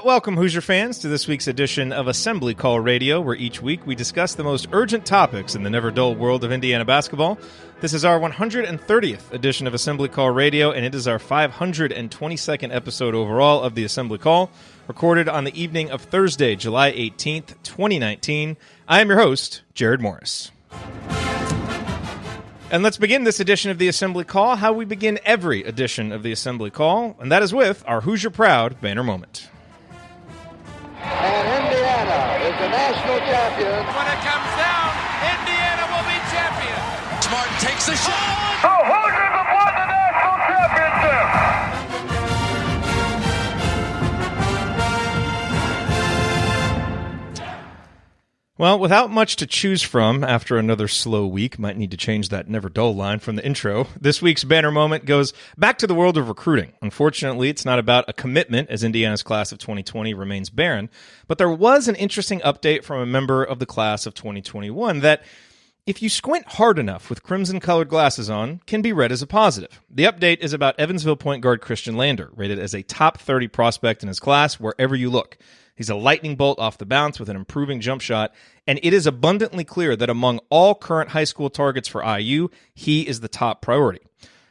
welcome, Hoosier fans, to this week's edition of Assembly Call Radio, where each week we discuss the most urgent topics in the never-dull world of Indiana basketball. This is our 130th edition of Assembly Call Radio, and it is our 522nd episode overall of the Assembly Call, recorded on the evening of Thursday, July 18th, 2019. I am your host, Jerod Morris. And let's begin this edition of the Assembly Call how we begin every edition of the Assembly Call, and that is with our Hoosier Proud banner moment. And Indiana is the national champion. When it comes down, Indiana will be champion. Smart takes the shot. The Hoosiers have won the national championship. Well, without much to choose from after another slow week, might need to change that never dull line from the intro. This week's banner moment goes back to the world of recruiting. Unfortunately, it's not about a commitment, as Indiana's class of 2020 remains barren, but there was an interesting update from a member of the class of 2021 that, if you squint hard enough with crimson-colored glasses on, can be read as a positive. The update is about Evansville point guard Khristian Lander, rated as a top 30 prospect in his class wherever you look. He's a lightning bolt off the bounce with an improving jump shot, and it is abundantly clear that among all current high school targets for IU, he is the top priority.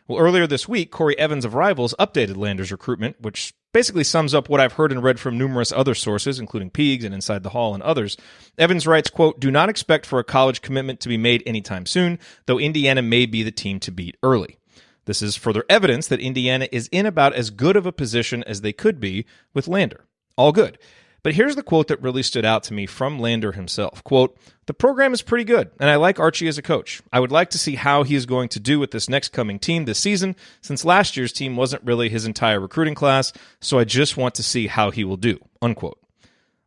Well, earlier this week, Corey Evans of Rivals updated Lander's recruitment, which basically sums up what I've heard and read from numerous other sources, including Peegs and Inside the Hall and others. Evans writes, quote, "Do not expect for a college commitment to be made anytime soon, though Indiana may be the team to beat early." This is further evidence that Indiana is in about as good of a position as they could be with Lander. All good. But here's the quote that really stood out to me from Lander himself. Quote, "The program is pretty good, and I like Archie as a coach. I would like to see how he is going to do with this next coming team this season, since last year's team wasn't really his entire recruiting class, so I just want to see how he will do." Unquote.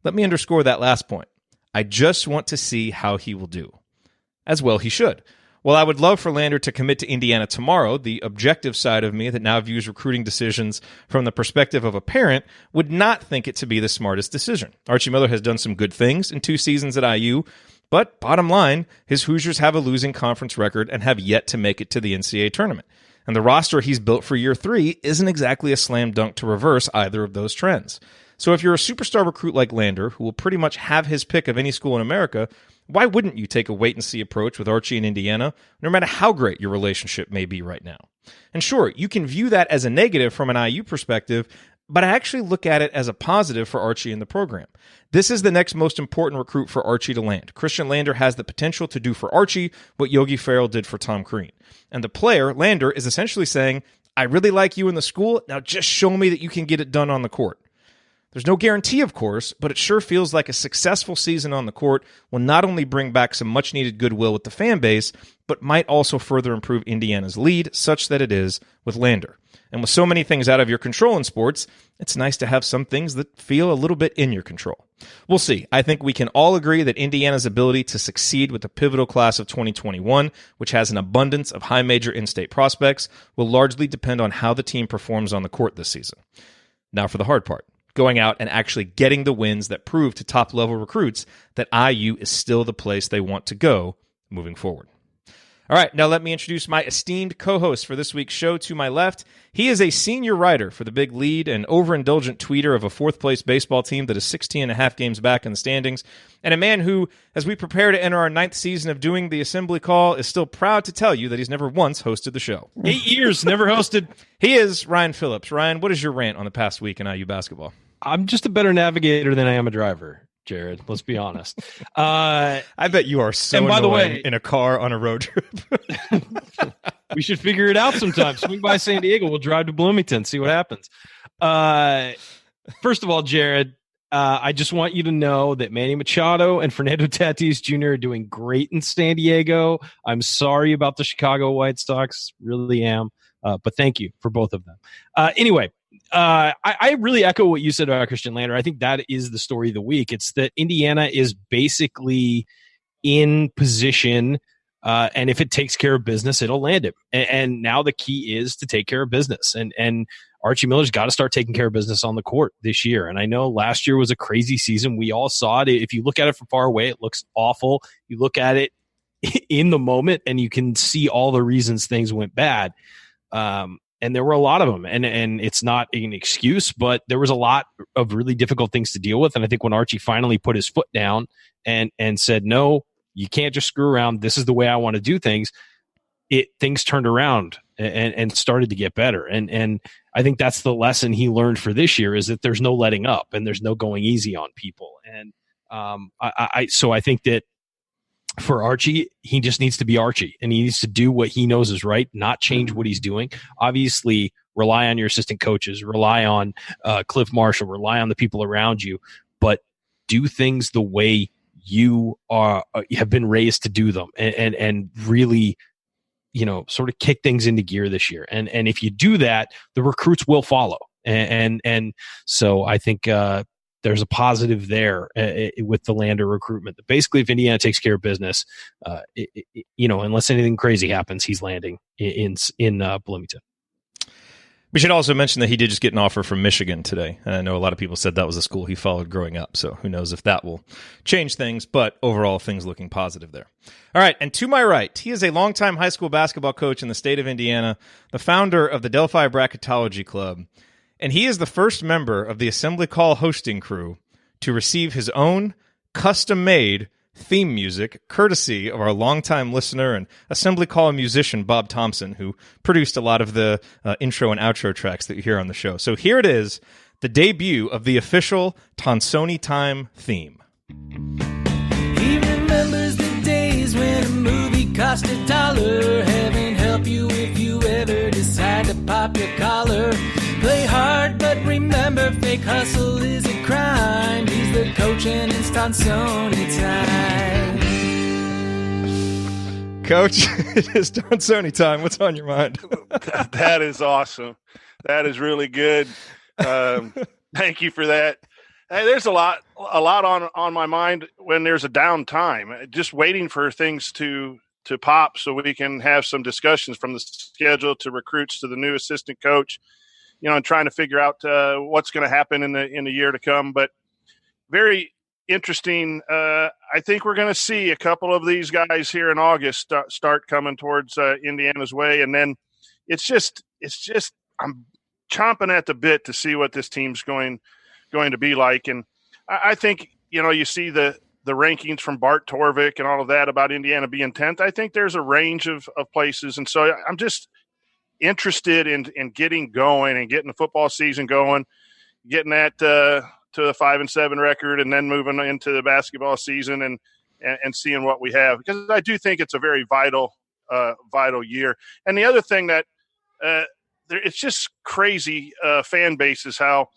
Let me underscore that last point. I just want to see how he will do. As well he should. While I would love for Lander to commit to Indiana tomorrow, the objective side of me that now views recruiting decisions from the perspective of a parent would not think it to be the smartest decision. Archie Miller has done some good things in 2 seasons at IU, but bottom line, his Hoosiers have a losing conference record and have yet to make it to the NCAA tournament. And the roster he's built for year 3 isn't exactly a slam dunk to reverse either of those trends. So if you're a superstar recruit like Lander, who will pretty much have his pick of any school in America, why wouldn't you take a wait-and-see approach with Archie in Indiana, no matter how great your relationship may be right now? And sure, you can view that as a negative from an IU perspective, but I actually look at it as a positive for Archie in the program. This is the next most important recruit for Archie to land. Khristian Lander has the potential to do for Archie what Yogi Ferrell did for Tom Crean. And the player, Lander, is essentially saying, I really like you in the school, now just show me that you can get it done on the court. There's no guarantee, of course, but it sure feels like a successful season on the court will not only bring back some much-needed goodwill with the fan base, but might also further improve Indiana's lead, such that it is with Lander. And with so many things out of your control in sports, it's nice to have some things that feel a little bit in your control. We'll see. I think we can all agree that Indiana's ability to succeed with the pivotal class of 2021, which has an abundance of high major in-state prospects, will largely depend on how the team performs on the court this season. Now for the hard part. Going out and actually getting the wins that prove to top-level recruits that IU is still the place they want to go moving forward. All right, now let me introduce my esteemed co-host for this week's show. To my left, he is a senior writer for the Big Lead and overindulgent tweeter of a fourth-place baseball team that is 16 and a half games back in the standings, and a man who, as we prepare to enter our 9th season of doing the Assembly Call, is still proud to tell you that he's never once hosted the show. 8 years, never hosted. He is Ryan Phillips. Ryan, what is your rant on the past week in IU basketball? I'm just a better navigator than I am a driver, Jerod. Let's be honest. I bet you are so and by the annoying way, in a car on a road trip. We should figure it out sometime. Swing by San Diego. We'll drive to Bloomington, see what happens. First of all, Jerod, I just want you to know that Manny Machado and Fernando Tatis Jr. are doing great in San Diego. I'm sorry about the Chicago White Sox. Really am. But thank you for both of them. Anyway. I really echo what you said about Khristian Lander. I think that is the story of the week. It's that Indiana is basically in position, and if it takes care of business, it'll land him. And now the key is to take care of business. And Archie Miller's got to start taking care of business on the court this year. And I know last year was a crazy season. We all saw it. If you look at it from far away, it looks awful. You look at it in the moment, and you can see all the reasons things went bad. And there were a lot of them, and it's not an excuse, but there was a lot of really difficult things to deal with. And I think when Archie finally put his foot down and said, no, you can't just screw around. This is the way I want to do things. Things turned around and started to get better. And I think that's the lesson he learned for this year, is that there's no letting up and there's no going easy on people. And so I think that for Archie, he just needs to be Archie, and he needs to do what he knows is right, not change what he's doing. Obviously, rely on your assistant coaches, rely on Cliff Marshall, rely on the people around you, but do things the way you have been raised to do them, and really, sort of kick things into gear this year. And if you do that, the recruits will follow. And so I think there's a positive there with the Lander recruitment. Basically, if Indiana takes care of business, unless anything crazy happens, he's landing in Bloomington. We should also mention that he did just get an offer from Michigan today. And I know a lot of people said that was a school he followed growing up. So who knows if that will change things. But overall, things looking positive there. All right. And to my right, he is a longtime high school basketball coach in the state of Indiana, the founder of the Delphi Bracketology Club. And he is the first member of the Assembly Call hosting crew to receive his own custom-made theme music, courtesy of our longtime listener and Assembly Call musician, Bob Thompson, who produced a lot of the intro and outro tracks that you hear on the show. So here it is, the debut of the official Tonsoni Time theme. He remembers the days when a movie cost $1. Heaven help you if you ever decide to pop your collar. Play hard, but remember, fake hustle is a crime. He's the coach and it's Tonsoni time. Coach, it is Tonsoni time. What's on your mind? That is awesome. That is really good. Thank you for that. Hey, there's a lot on my mind when there's a downtime. Just waiting for things to pop so we can have some discussions, from the schedule to recruits to the new assistant coach, and trying to figure out what's going to happen in the year to come. But very interesting. I think we're going to see a couple of these guys here in August start coming towards Indiana's way, and then it's just I'm chomping at the bit to see what this team's going to be like. And I think you see the rankings from Bart Torvik and all of that about Indiana being 10th. I think there's a range of places, and so I'm just interested in getting going and getting the football season going, getting that to a 5-7 record, and then moving into the basketball season and seeing what we have, because I do think it's a very vital year. And the other thing that it's just crazy fan base is how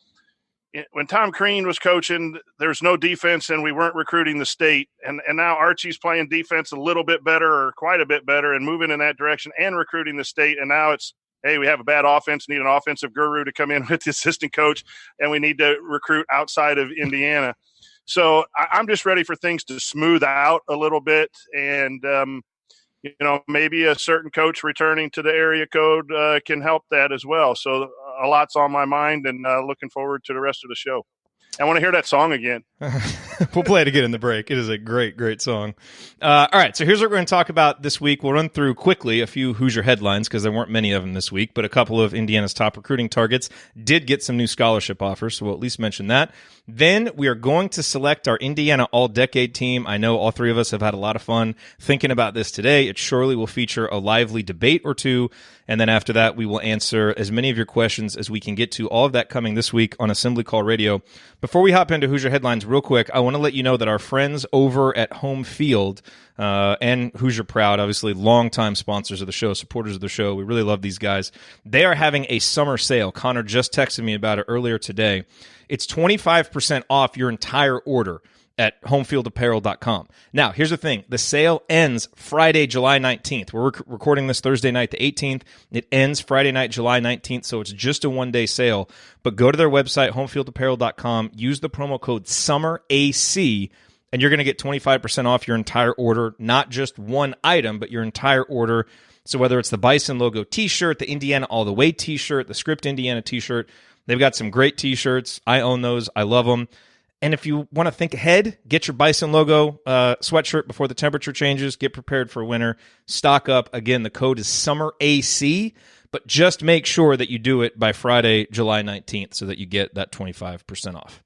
when Tom Crean was coaching, there was no defense and we weren't recruiting the state. And now Archie's playing defense a little bit better, or quite a bit better, and moving in that direction and recruiting the state. And now it's, hey, we have a bad offense, need an offensive guru to come in with the assistant coach, and we need to recruit outside of Indiana. So I'm just ready for things to smooth out a little bit. And, maybe a certain coach returning to the area code can help that as well. So a lot's on my mind, and looking forward to the rest of the show. I want to hear that song again. We'll play it again in the break. It is a great, great song. All right, so here's what we're going to talk about this week. We'll run through quickly a few Hoosier headlines, because there weren't many of them this week, but a couple of Indiana's top recruiting targets did get some new scholarship offers, so we'll at least mention that. Then we are going to select our Indiana All-Decade team. I know all three of us have had a lot of fun thinking about this today. It surely will feature a lively debate or two, and then after that, we will answer as many of your questions as we can get to. All of that coming this week on Assembly Call Radio. Before we hop into Hoosier headlines real quick, I want to let you know that our friends over at Home Field and Hoosier Proud, obviously longtime sponsors of the show, supporters of the show, we really love these guys. They are having a summer sale. Connor just texted me about it earlier today. It's 25% off your entire order at homefieldapparel.com. Now, here's the thing. The sale ends Friday, July 19th. We're recording this Thursday night, the 18th. It ends Friday night, July 19th, so it's just a one-day sale. But go to their website, homefieldapparel.com, use the promo code SUMMERAC, and you're going to get 25% off your entire order, not just one item, but your entire order. So whether it's the Bison logo t-shirt, the Indiana All the Way t-shirt, the Script Indiana t-shirt, they've got some great t-shirts. I own those. I love them. And if you want to think ahead, get your Bison logo sweatshirt before the temperature changes. Get prepared for winter. Stock up. Again, the code is SUMMERAC. but just make sure that you do it by Friday, July 19th, so that you get that 25% off.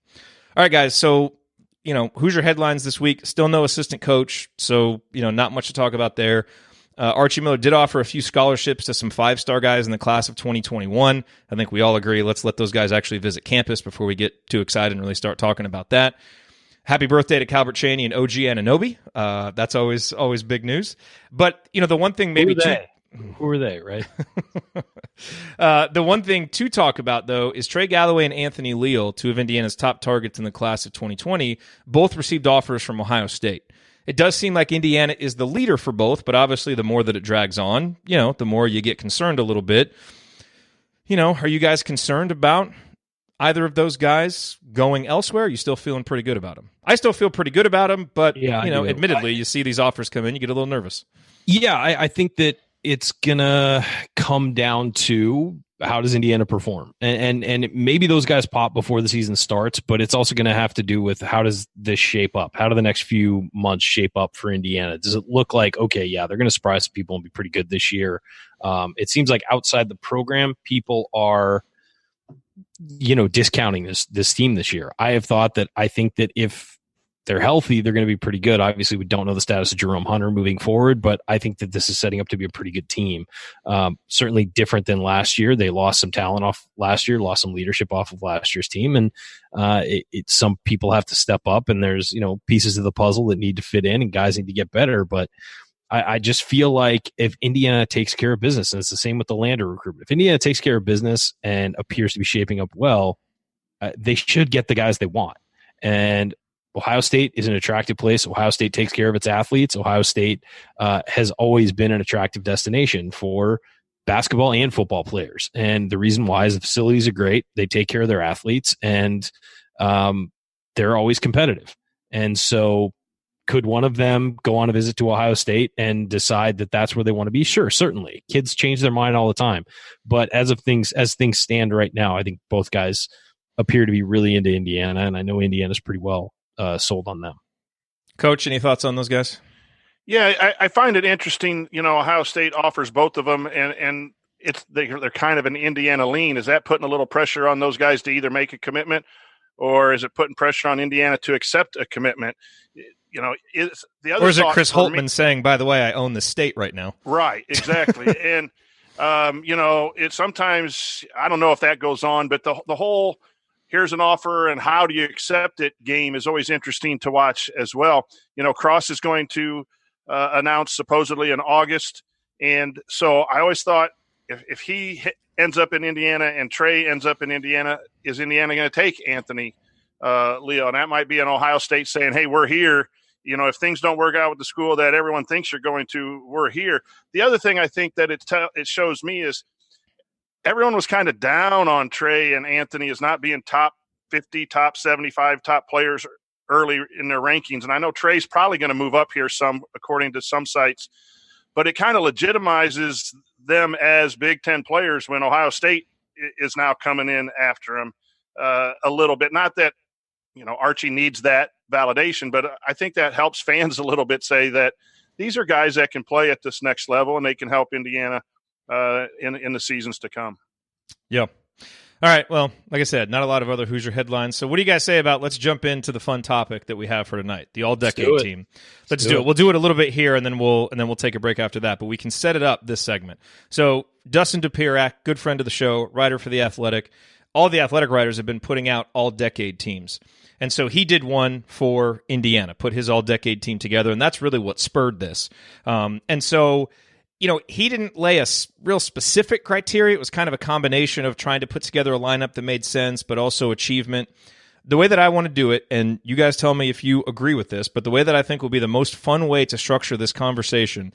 All right, guys, so Hoosier headlines this week. Still no assistant coach, so not much to talk about there. Archie Miller did offer a few scholarships to some 5-star guys in the class of 2021. I think we all agree, let's let those guys actually visit campus before we get too excited and really start talking about that. Happy birthday to Calvert Chaney and OG Anunoby. That's always big news. But the one thing maybe who are they, right? The one thing to talk about, though, is Trey Galloway and Anthony Leal, two of Indiana's top targets in the class of 2020, both received offers from Ohio State. It does seem like Indiana is the leader for both, but obviously the more that it drags on, the more you get concerned a little bit. Are you guys concerned about either of those guys going elsewhere? Are you still feeling pretty good about them? I still feel pretty good about them, but, admittedly, you see these offers come in, you get a little nervous. Yeah, I think that it's going to come down to how does Indiana perform? And maybe those guys pop before the season starts, but it's also going to have to do with how does this shape up? How do the next few months shape up for Indiana? Does it look like, okay, yeah, they're going to surprise people and be pretty good this year? It seems like outside the program, people are, discounting this team this year. I think that if they're healthy, they're going to be pretty good. Obviously, we don't know the status of Jerome Hunter moving forward, but I think that this is setting up to be a pretty good team. Certainly different than last year. They lost some talent off last year, lost some leadership off of last year's team, and some people have to step up, and there's pieces of the puzzle that need to fit in, and guys need to get better. But I just feel like if Indiana takes care of business, and it's the same with the Lander recruitment, if Indiana takes care of business and appears to be shaping up well, they should get the guys they want. And Ohio State is an attractive place. Ohio State takes care of its athletes. Ohio State has always been an attractive destination for basketball and football players. And the reason why is the facilities are great. They take care of their athletes, and they're always competitive. And so could one of them go on a visit to Ohio State and decide that that's where they want to be? Sure, certainly. Kids change their mind all the time. But as things stand right now, I think both guys appear to be really into Indiana, and I know Indiana's pretty well sold on them. Coach, any thoughts on those guys? Yeah, I find it interesting. Ohio State offers both of them, and they're kind of an Indiana lean. Is that putting a little pressure on those guys to either make a commitment, or is it putting pressure on Indiana to accept a commitment? Is the other, or is it Chris Holtman saying, "By the way, I own the state right now"? Right, exactly. And it sometimes, I don't know if that goes on, but the whole here's an offer and how do you accept it game is always interesting to watch as well. Cross is going to announce supposedly in August. And so I always thought if he ends up in Indiana and Trey ends up in Indiana, is Indiana going to take Anthony Leal? And that might be an Ohio State saying, hey, we're here. If things don't work out with the school that everyone thinks you're going to, we're here. The other thing I think that it shows me is everyone was kind of down on Trey and Anthony as not being top 50, top 75, top players early in their rankings. And I know Trey's probably going to move up here some, according to some sites, but it kind of legitimizes them as Big Ten players when Ohio State is now coming in after them a little bit. Not that, Archie needs that validation, but I think that helps fans a little bit say that these are guys that can play at this next level and they can help Indiana in the seasons to come. Yeah. All right. Well, like I said, not a lot of other Hoosier headlines. So what do you guys say about, let's jump into the fun topic that we have for tonight, the all-decade team. Let's do it. We'll do it a little bit here, and then we'll take a break after that. But we can set it up this segment. So Dustin Dopirak, good friend of the show, writer for The Athletic. All the Athletic writers have been putting out all-decade teams. And so he did one for Indiana, put his all-decade team together, and that's really what spurred this. And so he didn't lay a real specific criteria. It was kind of a combination of trying to put together a lineup that made sense, but also achievement. The way that I want to do it, and you guys tell me if you agree with this, but the way that I think will be the most fun way to structure this conversation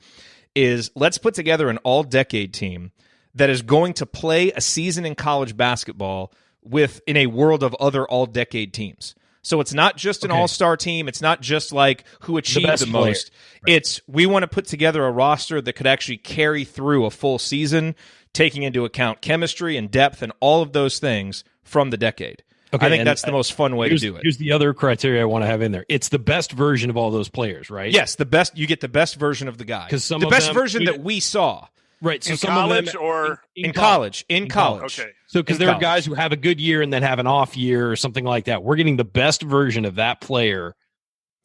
is let's put together an all-decade team that is going to play a season in college basketball in a world of other all-decade teams. So it's not just an all-star team. It's not just like who achieved the most. Right. It's we want to put together a roster that could actually carry through a full season, taking into account chemistry and depth and all of those things from the decade. Okay, I think that's the most fun way to do it. Here's the other criteria I want to have in there. It's the best version of all those players, right? Yes, the best. You get the best version of the guy. The best version that we saw. Right. So in some college of them or In college. okay. So because In there are college. guys who have a good year and then have an off year or something like that. We're getting the best version of that player.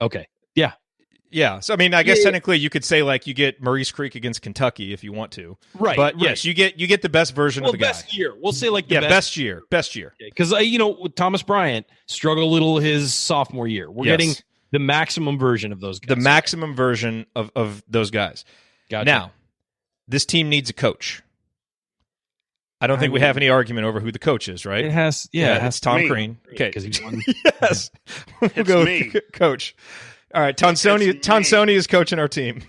Okay. Yeah. Yeah. So, I mean, I guess Yeah. technically you could say, like, you get Maurice Creek against Kentucky if you want to. Right. But, right. yes, you get the best version Well, of the guy. best year. We'll say like the Yeah, best. best year. Because, with Thomas Bryant struggled a little his sophomore year. We're Yes. getting the maximum version of those guys. The maximum version of those guys. Gotcha. Now, this team needs a coach. I don't think we have any argument over who the coach is, right? It has, yeah, it has it's Tom me. Crean. Okay. because he won. Yes. We'll It's go me. with coach. All right, Tonsoni is coaching our team.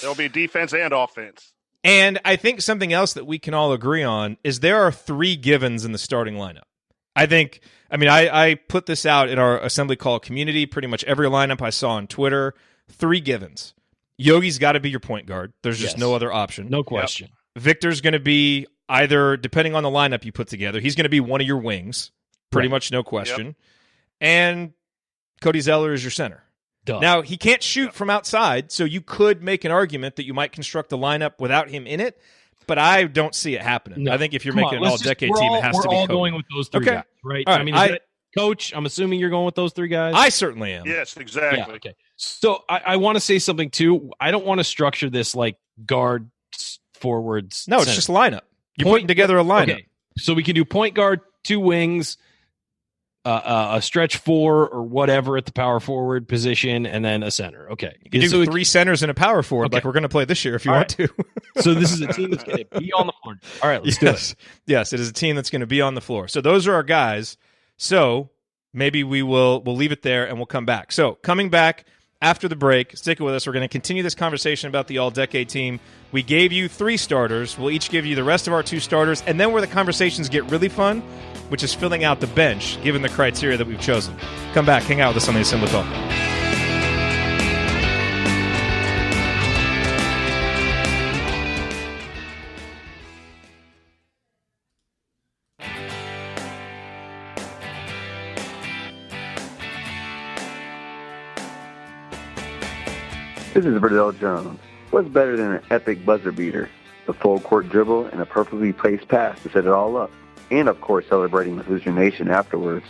There'll be defense and offense. And I think something else that we can all agree on is there are 3 givens in the starting lineup. I put this out in our assembly call community, pretty much every lineup I saw on Twitter, 3 givens. Yogi's got to be your point guard. There's just Yes. no other option. No question. Victor's going to be either, depending on the lineup you put together, he's going to be one of your wings. Pretty Right. much no question. And Cody Zeller is your center. Duh. Now, he can't shoot from outside, so you could make an argument that you might construct a lineup without him in it, but I don't see it happening. No. I think if you're Come making on, an let's all-decade just- team, it has to be We're all Cody. going with those 3 Okay. guys, right? All right. I mean, is that, Coach, I'm assuming you're going with those 3 guys? I certainly am. Yes, exactly. Yeah, okay. So I want to say something, too. I don't want to structure this like guard, forwards. No, it's center. just a lineup. You're Point- putting together a lineup. Okay. So we can do point guard, 2 wings, a stretch 4 or whatever at the power forward position, and then a center. Okay. You can do So 3 centers and a power forward Okay. like we're going to play this year if you All want to. So this is a team that's going to be on the floor. All right, let's do it. Yes, it is a team that's going to be on the floor. So those are our guys. So maybe we'll leave it there and we'll come back. So coming back after the break, stick with us. We're going to continue this conversation about the all-decade team. We gave you 3 starters. We'll each give you the rest of our 2 starters. And then where the conversations get really fun, which is filling out the bench, given the criteria that we've chosen. Come back. Hang out with us on the Assembly Call. This is Verdell Jones. What's better than an epic buzzer beater? The full court dribble and a perfectly placed pass to set it all up. And of course celebrating with Hoosier Nation afterwards.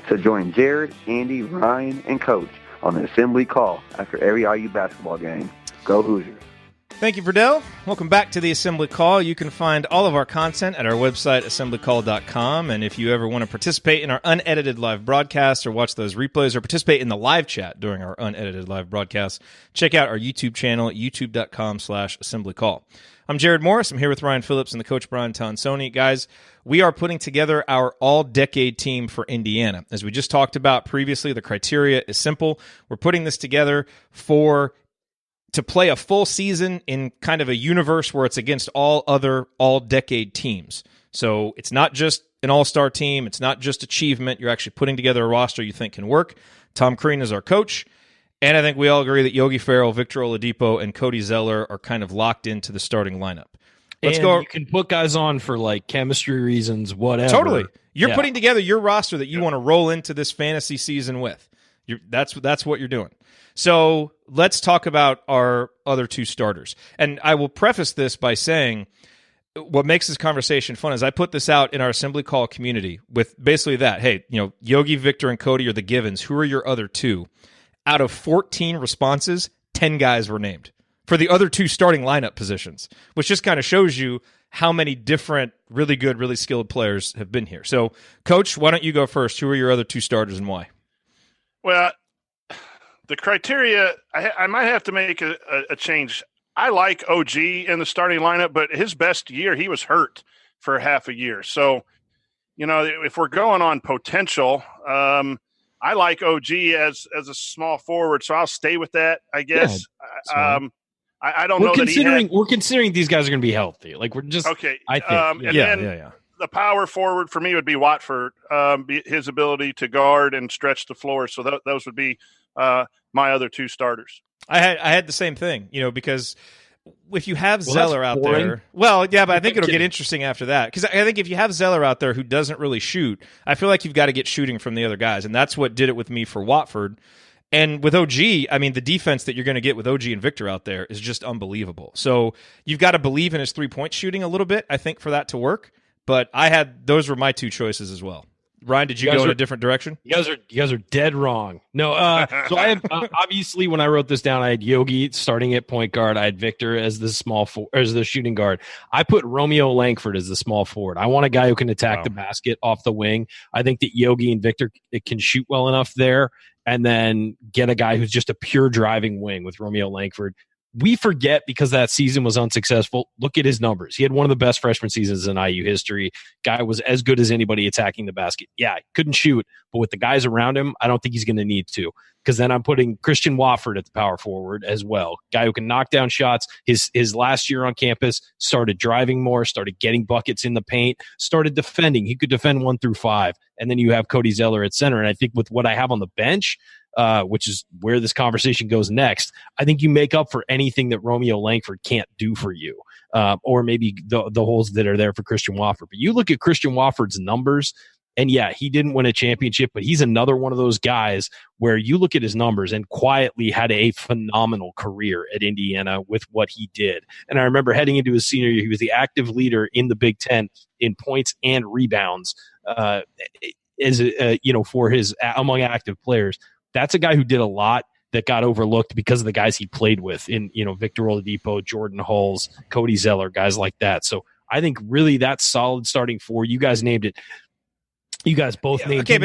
So join Jerod, Andy, Ryan, and Coach on the Assembly Call after every IU basketball game. Go Hoosiers. Thank you, Verdell. Welcome back to the Assembly Call. You can find all of our content at our website, assemblycall.com. And if you ever want to participate in our unedited live broadcast or watch those replays or participate in the live chat during our unedited live broadcast, check out our YouTube channel at youtube.com/assemblycall. I'm Jerod Morris. I'm here with Ryan Phillips and the coach Brian Tonsoni. Guys, we are putting together our all-decade team for Indiana. As we just talked about previously, the criteria is simple. We're putting this together to play a full season in kind of a universe where it's against all other all-decade teams. So it's not just an all-star team. It's not just achievement. You're actually putting together a roster you think can work. Tom Crean is our coach. And I think we all agree that Yogi Ferrell, Victor Oladipo, and Cody Zeller are kind of locked into the starting lineup. Let's And go. you can put guys on for like chemistry reasons, whatever. Totally. You're Yeah. putting together your roster that you want to roll into this fantasy season with. That's what you're doing. So let's talk about our other 2 starters. And I will preface this by saying what makes this conversation fun is I put this out in our Assembly Call community with basically that. Hey, Yogi, Victor, and Cody are the givens. Who are your other 2? Out of 14 responses, 10 guys were named for the other 2 starting lineup positions, which just kind of shows you how many different really good, really skilled players have been here. So, Coach, why don't you go first? Who are your other 2 starters and why? Well, the criteria, I might have to make a change. I like OG in the starting lineup, but his best year, he was hurt for half a year. So, if we're going on potential, I like OG as a small forward, so I'll stay with that, I guess. Yeah, I don't know that he had... We're considering these guys are going to be healthy. Like, we're just... Okay. I think. And then the power forward for me would be Watford, his ability to guard and stretch the floor. So those would be my other 2 starters. I had the same thing, because if you have Well, Zeller that's out boring. there, well, yeah, but I think it'll get kidding. interesting after that. Because I think if you have Zeller out there who doesn't really shoot, I feel like you've got to get shooting from the other guys, and that's what did it with me for Watford. And with OG, I mean, the defense that you're going to get with OG and Victor out there is just unbelievable. So you've got to believe in his 3-point shooting a little bit, I think, for that to work. But those were my two choices as well. Ryan, did you go in a different direction? You guys are dead wrong. No, so I have obviously when I wrote this down, I had Yogi starting at point guard. I had Victor as the as the shooting guard. I put Romeo Langford as the small forward. I want a guy who can attack the basket off the wing. I think that Yogi and Victor can shoot well enough there, and then get a guy who's just a pure driving wing with Romeo Langford. We forget because that season was unsuccessful. Look at his numbers. He had one of the best freshman seasons in IU history. Guy was as good as anybody attacking the basket. Yeah, couldn't shoot, but with the guys around him, I don't think he's going to need to. Because then I'm putting Christian Wofford at the power forward as well. Guy who can knock down shots. His last year on campus started driving more, started getting buckets in the paint, started defending. He could defend 1 through 5. And then you have Cody Zeller at center. And I think with what I have on the bench, which is where this conversation goes next, I think you make up for anything that Romeo Langford can't do for you, or maybe the holes that are there for Christian Wofford. But you look at Christian Wofford's numbers, and yeah, he didn't win a championship, but he's another one of those guys where you look at his numbers and quietly had a phenomenal career at Indiana with what he did. And I remember heading into his senior year, he was the active leader in the Big Ten in points and rebounds, for his among active players. That's a guy who did a lot that got overlooked because of the guys he played with in, Victor Oladipo, Jordan Hulls, Cody Zeller, guys like that. So I think really that's solid starting 4. You guys named it. You guys both named it.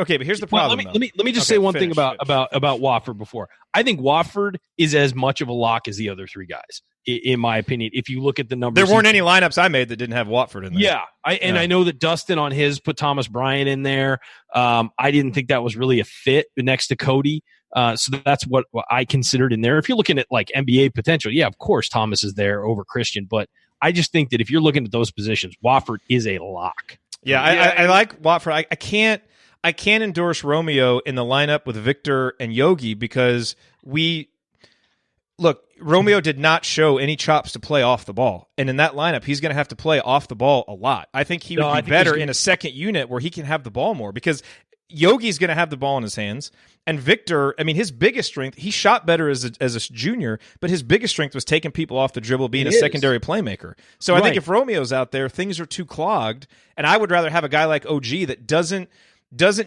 But here's the problem. Let me just say one thing about Wofford before. I think Wofford is as much of a lock as the other 3 guys, in my opinion. If you look at the numbers, there weren't any lineups I made that didn't have Watford in there. Yeah, I know that Dustin on his put Thomas Bryant in there. I didn't think that was really a fit next to Cody. So that's what I considered in there. If you're looking at like NBA potential, yeah, of course Thomas is there over Christian, but I just think that if you're looking at those positions, Wofford is a lock. Yeah, I like Watford. I can't endorse Romeo in the lineup with Victor and Yogi because Romeo did not show any chops to play off the ball. And in that lineup, he's going to have to play off the ball a lot. I think he would be better in a second unit where he can have the ball more because Yogi's going to have the ball in his hands. And Victor, I mean, his biggest strength, he shot better as a junior, but his biggest strength was taking people off the dribble, being a secondary playmaker. So I think if Romeo's out there, things are too clogged. And I would rather have a guy like OG that doesn't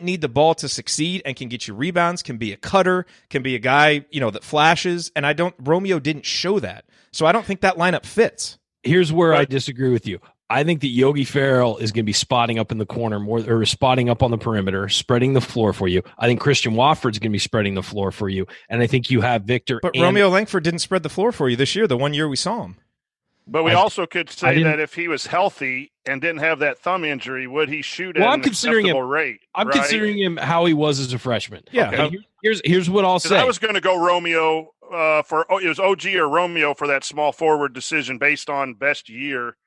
need the ball to succeed and can get you rebounds, can be a cutter, can be a guy, that flashes. And Romeo didn't show that. So I don't think that lineup fits. Here's where I disagree with you. I think that Yogi Ferrell is going to be spotting up in the corner more, or spotting up on the perimeter, spreading the floor for you. I think Christian Wofford's going to be spreading the floor for you. And I think you have Victor. But Romeo Langford didn't spread the floor for you this year, the one year we saw him. But we also could say that if he was healthy and didn't have that thumb injury, would he shoot at an acceptable rate? I'm considering him how he was as a freshman. Yeah. Okay. Here's what I'll say. I was going to go Romeo it was OG or Romeo for that small forward decision based on best year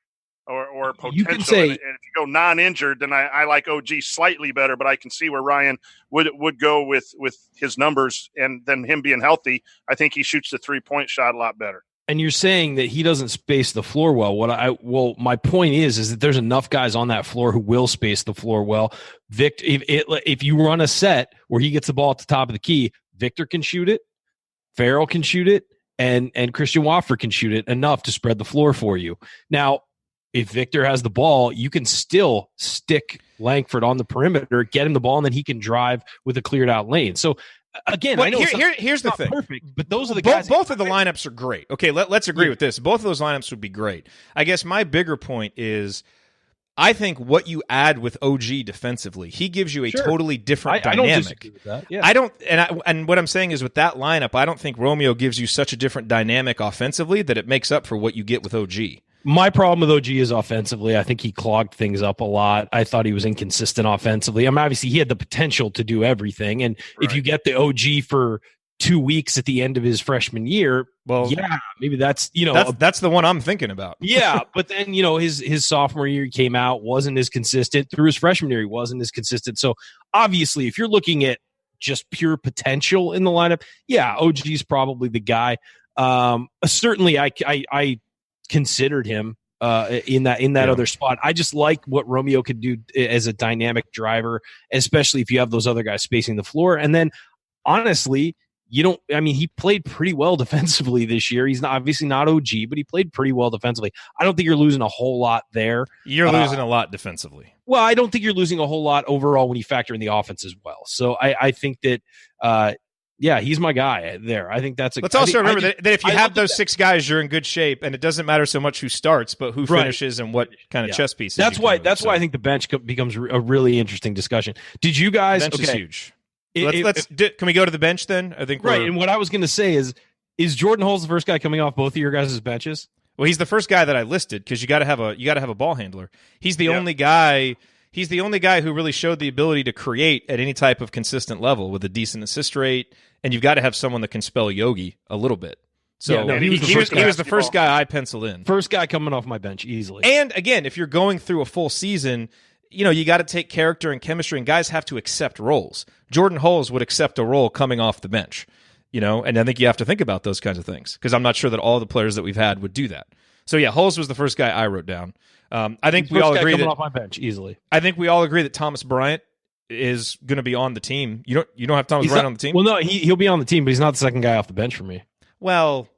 or potential. You can say, and if you go non-injured, then I like OG slightly better, but I can see where Ryan would go with his numbers, and then him being healthy, I think he shoots the 3-point shot a lot better. And you're saying that he doesn't space the floor well. My point is that there's enough guys on that floor who will space the floor well. Victor, if you run a set where he gets the ball at the top of the key, Victor can shoot it, Farrell can shoot it, and Christian Wofford can shoot it enough to spread the floor for you. Now, if Victor has the ball, you can still stick Langford on the perimeter, get him the ball, and then he can drive with a cleared out lane. So again, I know here's the thing. Perfect, but those are the guys. Both of the lineups are great. Okay, let's agree with this. Both of those lineups would be great. I guess my bigger point is, I think what you add with OG defensively, he gives you a totally different dynamic. I don't disagree with that. Yeah. I don't, and what I'm saying is with that lineup, I don't think Romeo gives you such a different dynamic offensively that it makes up for what you get with OG. My problem with OG is offensively. I think he clogged things up a lot. I thought he was inconsistent offensively. Obviously he had the potential to do everything. And if you get the OG for 2 weeks at the end of his freshman year, well, yeah, maybe that's the one I'm thinking about. Yeah, but then his sophomore year he came out, wasn't as consistent. Through his freshman year he wasn't as consistent. So obviously, if you're looking at just pure potential in the lineup, yeah, OG's probably the guy. Certainly, I considered him in that other spot. I just like what Romeo could do as a dynamic driver, especially if you have those other guys spacing the floor. And then honestly, he played pretty well defensively this year. He's obviously not OG, but he played pretty well defensively. I don't think you're losing a whole lot there. You're losing a lot defensively. Well, I don't think you're losing a whole lot overall when you factor in the offense as well. So I think that, he's my guy there. I think that's Let's also remember that if you have those 6 guys, you're in good shape, and it doesn't matter so much who starts, but who finishes and what kind of chess pieces. That's why I think the bench becomes a really interesting discussion. Did you guys? Bench is huge. Can we go to the bench then? I think right. And what I was going to say is Jordan Hulls the first guy coming off both of your guys' benches? Well, he's the first guy that I listed because you got to have a ball handler. He's the only guy. He's the only guy who really showed the ability to create at any type of consistent level with a decent assist rate, and you've got to have someone that can spell Yogi a little bit. So he was the first guy I penciled in. First guy coming off my bench easily. And again, if you're going through a full season, you got to take character and chemistry, and guys have to accept roles. Jordan Hulls would accept a role coming off the bench, and I think you have to think about those kinds of things because I'm not sure that all the players that we've had would do that. So yeah, Hulls was the first guy I wrote down. I think we all agree that off my bench easily. I think we all agree that Thomas Bryant is going to be on the team. You don't have Thomas Bryant on the team? Well, no, he'll be on the team, but he's not the second guy off the bench for me. Well,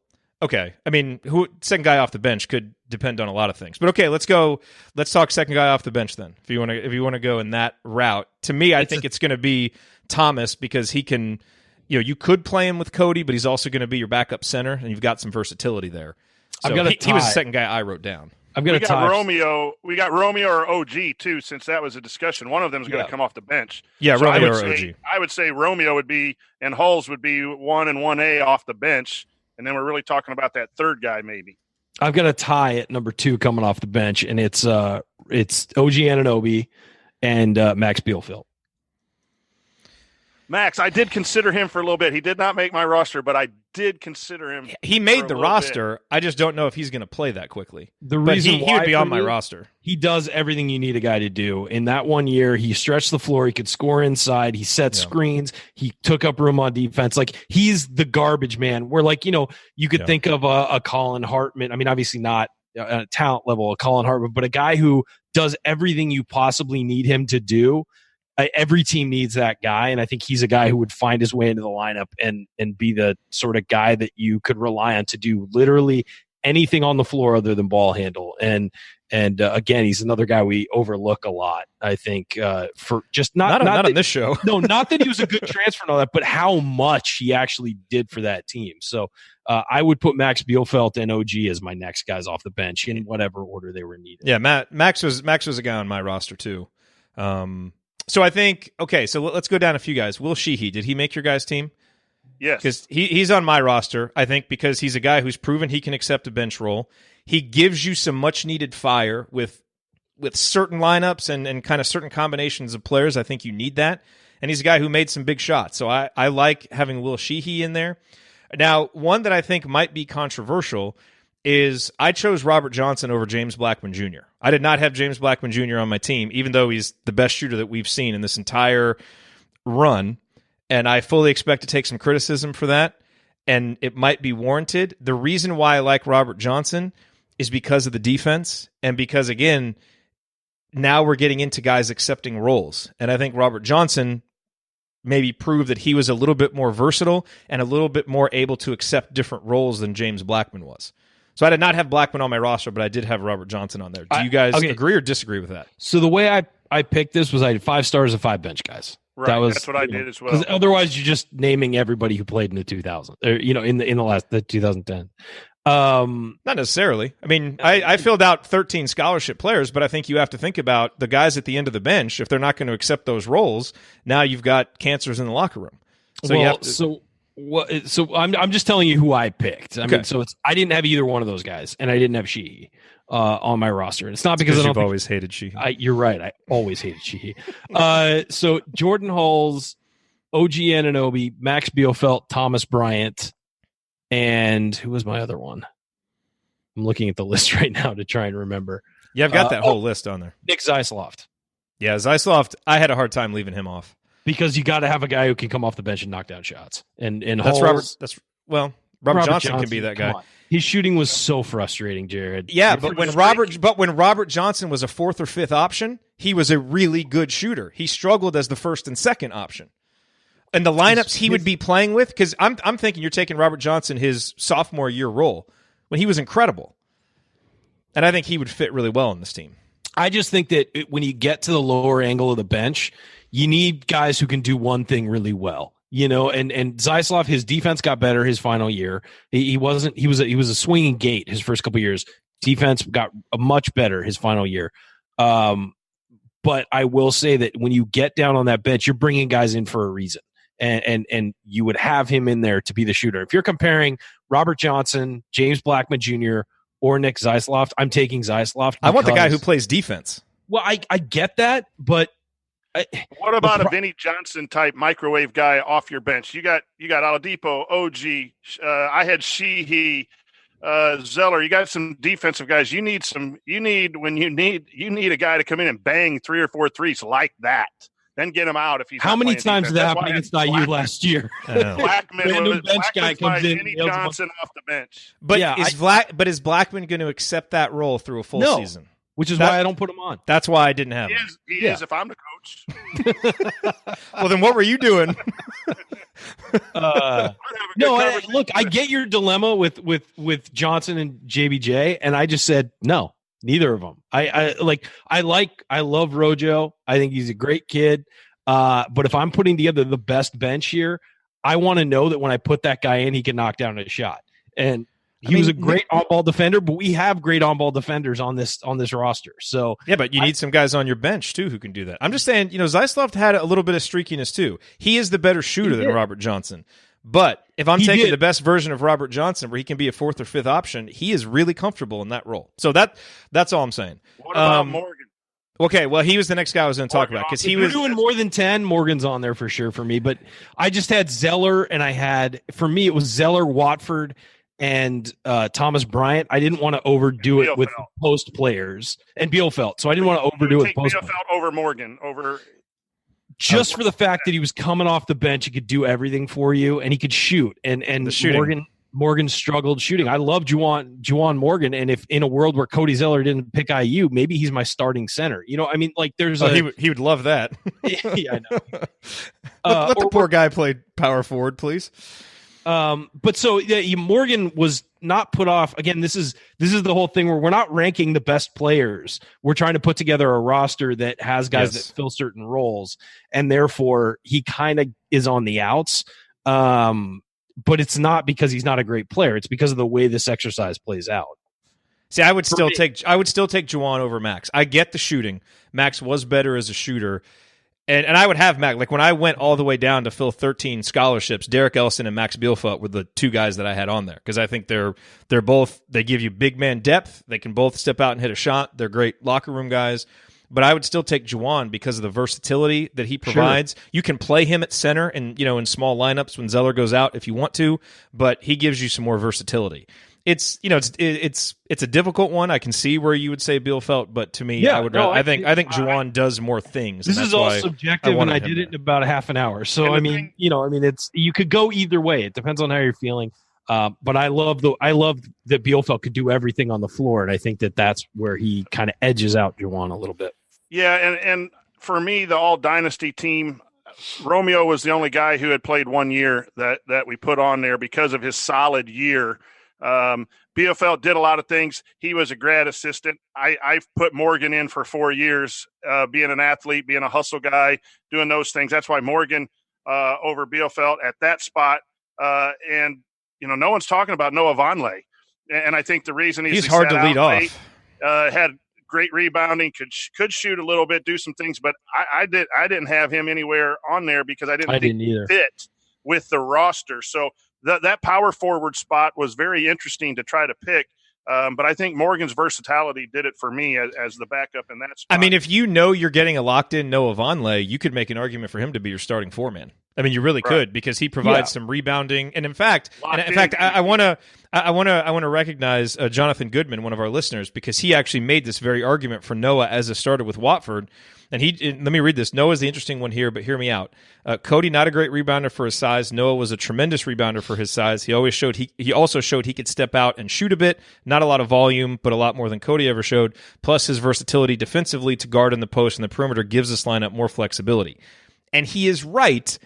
okay. I mean, second guy off the bench could depend on a lot of things. But okay, let's talk second guy off the bench then. If you want to go in that route. To me, I think it's going to be Thomas because he can, you could play him with Cody, but he's also going to be your backup center and you've got some versatility there. So he was the second guy I wrote down. We got Romeo or OG too, since that was a discussion. One of them is going to come off the bench. Yeah, so Romeo or OG. I would say Romeo would be, and Hulls would be 1 and 1A off the bench, and then we're really talking about that third guy maybe. I've got a tie at number 2 coming off the bench, and it's OG Anunoby and Max Bielfeldt. Max, I did consider him for a little bit. He did not make my roster, but I did consider him. He made the roster. I just don't know if he's going to play that quickly. The reason he would be on my roster. He does everything you need a guy to do. In that 1 year, he stretched the floor. He could score inside. He set screens. He took up room on defense. Like, he's the garbage man. Where, you could think of a Colin Hartman. I mean, obviously not a talent level of Colin Hartman, but a guy who does everything you possibly need him to do. Every team needs that guy, and I think he's a guy who would find his way into the lineup and be the sort of guy that you could rely on to do literally anything on the floor other than ball handle. And again, he's another guy we overlook a lot. I think for just not on this show. No, not that he was a good transfer and all that, but how much he actually did for that team. So I would put Max Bielfeldt and OG as my next guys off the bench in whatever order they were needed. Yeah, Max was a guy on my roster too. So I think, okay, so let's go down a few guys. Will Sheehy, did he make your guys' team? Yes. Because he's on my roster, I think, because he's a guy who's proven he can accept a bench role. He gives you some much-needed fire with certain lineups and kind of certain combinations of players. I think you need that. And he's a guy who made some big shots. So I like having Will Sheehy in there. Now, one that I think might be controversial is I chose Robert Johnson over James Blackman Jr. I did not have James Blackman Jr. on my team, even though he's the best shooter that we've seen in this entire run, and I fully expect to take some criticism for that, and it might be warranted. The reason why I like Robert Johnson is because of the defense, and because, again, now we're getting into guys accepting roles, and I think Robert Johnson maybe proved that he was a little bit more versatile and a little bit more able to accept different roles than James Blackman was. So I did not have Blackman on my roster, but I did have Robert Johnson on there. Do you guys agree or disagree with that? So the way I picked this was I had 5 stars and 5 bench guys. Right, that's what I did as well. Because otherwise, you're just naming everybody who played in the 2000, or in the 2010. Not necessarily. I mean, I filled out 13 scholarship players, but I think you have to think about the guys at the end of the bench. If they're not going to accept those roles, now you've got cancers in the locker room. So So I'm just telling you who I picked. I mean, so I didn't have either one of those guys, and I didn't have Sheehy on my roster. And it's not because you've always hated Sheehy. You're right. I always hated Sheehy. So Jordan Hulls, OG Anunoby, Max Bielfeldt, Thomas Bryant, and who was my other one? I'm looking at the list right now to try and remember. Yeah, I've got that whole list on there. Nick Zeisloft. Yeah, Zeisloft, I had a hard time leaving him off. Because you got to have a guy who can come off the bench and knock down shots. And that's Hulls, Robert Johnson can be that guy. His shooting was so frustrating, Jerod. Yeah, but when Robert Johnson was a 4th or 5th option, he was a really good shooter. He struggled as the 1st and 2nd option. And the lineups he would be playing with, because I'm thinking you're taking Robert Johnson his sophomore year role when he was incredible. And I think he would fit really well in this team. I just think that when you get to the lower angle of the bench, you need guys who can do one thing really well. And Zaislav, his defense got better his final year. He was a swinging gate his first couple years. Defense got much better his final year. But I will say that when you get down on that bench, you're bringing guys in for a reason. And you would have him in there to be the shooter. If you're comparing Robert Johnson, James Blackman Jr., or Nick Zaislav, I'm taking Zaislav. I want the guy who plays defense. Well, I get that, but what about a Vinny Johnson type microwave guy off your bench? You got Oladipo, OG. I had Sheehy, Zeller. You got some defensive guys. You need a guy to come in and bang 3 or 4 threes like that. Then get him out if he's. How many times did that happen against IU last year? Blackman bench guy comes in. Vinny Johnson off the bench. But is Blackman going to accept that role through a full season? Which is why I don't put him on. That's why I didn't have him. He is if I'm the coach. Well, then what were you doing? Look, I get your dilemma with Johnson and JBJ, and I just said no, neither of them. I love Rojo. I think he's a great kid. But if I'm putting together the best bench here, I want to know that when I put that guy in, he can knock down a shot. And he was a great on-ball defender, but we have great on-ball defenders on this roster. So yeah, but you need some guys on your bench too who can do that. I'm just saying, Zaislav had a little bit of streakiness too. He is the better shooter than Robert Johnson. But if I'm taking the best version of Robert Johnson, where he can be a 4th or 5th option, he is really comfortable in that role. So that's all I'm saying. What about Morgan? Okay, well, he was the next guy I was going to talk about because he was doing more than 10. Morgan's on there for sure for me, but I just had Zeller, and for me it was Zeller, Watford, and Thomas Bryant. I didn't want to overdo it with post players and Bielfeldt, so I didn't want to overdo it. Post Bielfeldt over Morgan just for the fact that he was coming off the bench, he could do everything for you, and he could shoot. And Morgan struggled shooting. I love Juwan Morgan, and if in a world where Cody Zeller didn't pick IU, maybe he's my starting center. There's he would love that. Yeah, I know. Let the poor guy play power forward, please. But so Morgan was not put off. Again, this is the whole thing where we're not ranking the best players. We're trying to put together a roster that has guys that fill certain roles, and therefore he kind of is on the outs. But it's not because he's not a great player. It's because of the way this exercise plays out. See, I would still take Juwan over Max. I get the shooting. Max was better as a shooter. And I would have Max. Like when I went all the way down to fill 13 scholarships, Derek Ellison and Max Bielfeldt were the 2 guys that I had on there because I think they give you big man depth. They can both step out and hit a shot. They're great locker room guys. But I would still take Juwan because of the versatility that he provides. Sure. You can play him at center and in small lineups when Zeller goes out if you want to, but he gives you some more versatility. It's a difficult one. I can see where you would say Bielfeldt, but to me, I think Juwan does more things. This is all subjective, and I did it in about a half an hour. So it's you could go either way. It depends on how you're feeling. But I love that Bielfeldt could do everything on the floor, and I think that's where he kind of edges out Juwan a little bit. Yeah, and for me, the all dynasty team, Romeo was the only guy who had played 1 year that we put on there because of his solid year. Bielfeldt did a lot of things. He was a grad assistant. I've put Morgan in for 4 years, being an athlete, being a hustle guy, doing those things. That's why Morgan over Bielfeldt at that spot. And no one's talking about Noah Vonleh. And I think the reason he's hard to lead off. Had great rebounding, could shoot a little bit, do some things, but I didn't have him anywhere on there because I didn't think he fit with the roster. So that power forward spot was very interesting to try to pick. But I think Morgan's versatility did it for me as the backup in that spot. I mean, if you're getting a locked-in Noah Vonleh, you could make an argument for him to be your starting 4-man. I mean, you really could because he provides some rebounding, and in fact, I want to recognize Jonathan Goodman, one of our listeners, because he actually made this very argument for Noah as a starter with Watford. And let me read this. Noah's the interesting one here, but hear me out. Cody, not a great rebounder for his size. Noah was a tremendous rebounder for his size. He also showed he could step out and shoot a bit. Not a lot of volume, but a lot more than Cody ever showed. Plus, his versatility defensively to guard in the post and the perimeter gives this lineup more flexibility. And he is right.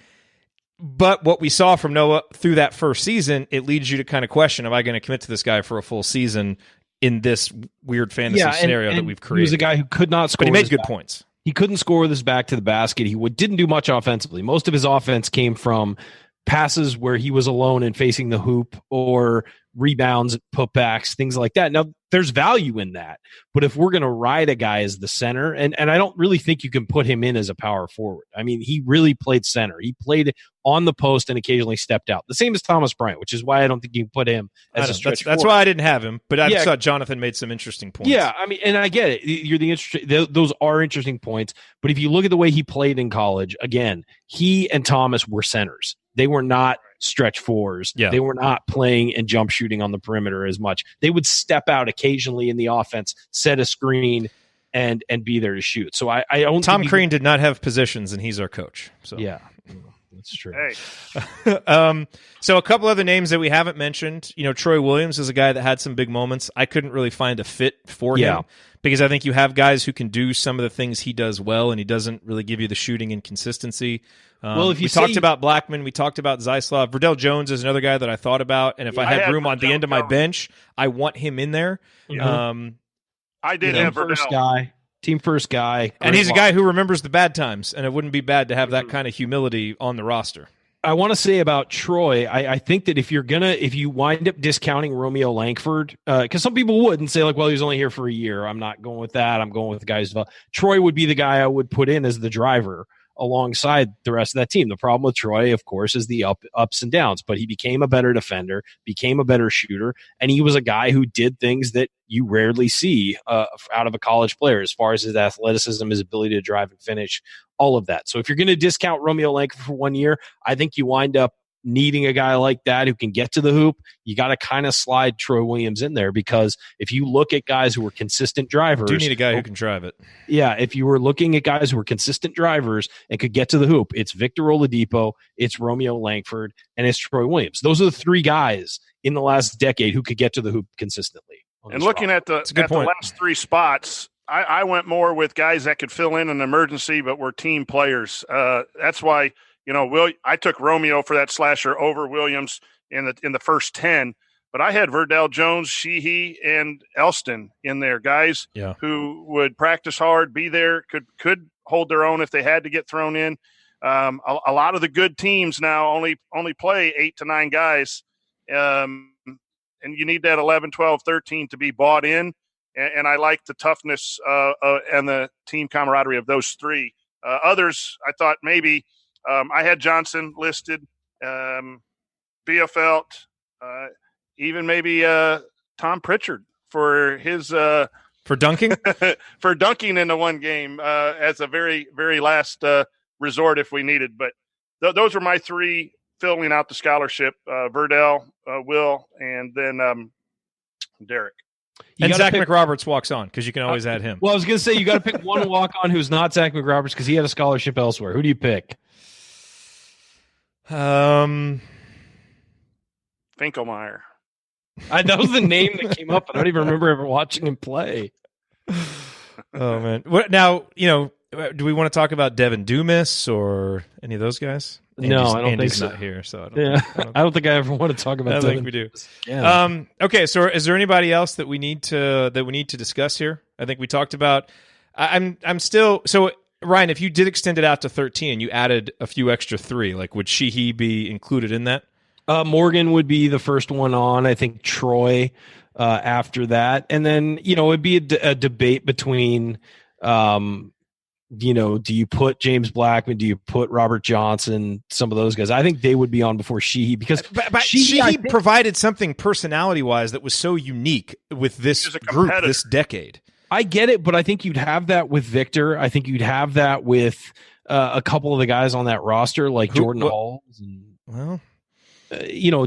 But what we saw from Noah through that first season, it leads you to kind of question, am I going to commit to this guy for a full season in this weird fantasy scenario that we've created? He was a guy who could not score. But he made good points. He couldn't score with his back to the basket. He didn't do much offensively. Most of his offense came from passes where he was alone and facing the hoop, or rebounds, putbacks, things like that. Now, there's value in that. But if we're going to ride a guy as the center, and I don't really think you can put him in as a power forward. I mean, he really played center. He played on the post and occasionally stepped out. The same as Thomas Bryant, which is why I don't think you can put him as a stretch forward. That's why I didn't have him, but I thought Jonathan made some interesting points. Yeah, I mean, and I get it. You're the interesting; those are interesting points. But if you look at the way he played in college, again, he and Thomas were centers. They were not stretch fours. Yeah. They were not playing and jump shooting on the perimeter as much. They would step out occasionally in the offense, set a screen, and be there to shoot. So I don't. Tom Crean did not have positions, and he's our coach. So yeah, that's true. Hey. So a couple other names that we haven't mentioned. Troy Williams is a guy that had some big moments. I couldn't really find a fit for him because I think you have guys who can do some of the things he does well, and he doesn't really give you the shooting and consistency. Well, if you talked about Blackman, we talked about Zyslav. Verdell Jones is another guy that I thought about, and if I had room on the end of my bench, I want him in there. I did have Verdell. Team first guy. And he's a guy who remembers the bad times, and it wouldn't be bad to have that kind of humility on the roster. I want to say about Troy, I think that if you wind up discounting Romeo Langford, because some people would and say like, well, he was only here for a year. I'm not going with that. I'm going with the guys. Troy would be the guy I would put in as the driver alongside the rest of that team. The problem with Troy, of course, is the ups and downs, but he became a better defender, became a better shooter, and he was a guy who did things that you rarely see out of a college player as far as his athleticism, his ability to drive and finish, all of that. So if you're going to discount Romeo Langford for 1 year, I think you wind up needing a guy like that who can get to the hoop. You got to kind of slide Troy Williams in there, because if you look at guys who are consistent drivers, do need a guy who can drive it. Yeah, if you were looking at guys who are consistent drivers and could get to the hoop, it's Victor Oladipo, it's Romeo Langford, and it's Troy Williams. Those are the three guys in the last decade who could get to the hoop consistently. And looking at the last three spots, I went more with guys that could fill in an emergency but were team players. That's why I took Romeo for that slasher over Williams in the first 10, but I had Verdell Jones, Sheehy, and Elston in there, guys who would practice hard, be there, could hold their own if they had to get thrown in. A lot of the good teams now only play 8 to 9 guys, and you need that 11, 12, 13 to be bought in, and I like the toughness and the team camaraderie of those three. Others, I thought maybe – I had Johnson listed, Bielefeld, even maybe Tom Pritchard for his for dunking for dunking in the one game as a very, very last resort if we needed. But those were my three filling out the scholarship: Verdell, Will, and then Derek. And Zach McRoberts walks on, because you can always add him. Well, I was going to say you got to pick one walk on who's not Zach McRoberts, because he had a scholarship elsewhere. Who do you pick? Finkelmeyer. That was the name that came up. I don't even remember ever watching him play. Oh man! Now do we want to talk about Devin Dumas or any of those guys? No, I don't Andy's think so. Not here, so I don't think I ever want to talk about. I Devin think we do. Yeah. Okay, so is there anybody else that we need to discuss here? I think we talked about. I'm still so. Ryan, if you did extend it out to 13, you added a few extra 3. Like, would Sheehy be included in that? Morgan would be the first one on. I think Troy after that. And then, it'd be a debate between, do you put James Blackman? Do you put Robert Johnson? Some of those guys. I think they would be on before Sheehy, because but Sheehy provided something personality-wise that was so unique with this group this decade. I get it, but I think you'd have that with Victor. I think you'd have that with a couple of the guys on that roster, like Jordan Halls, and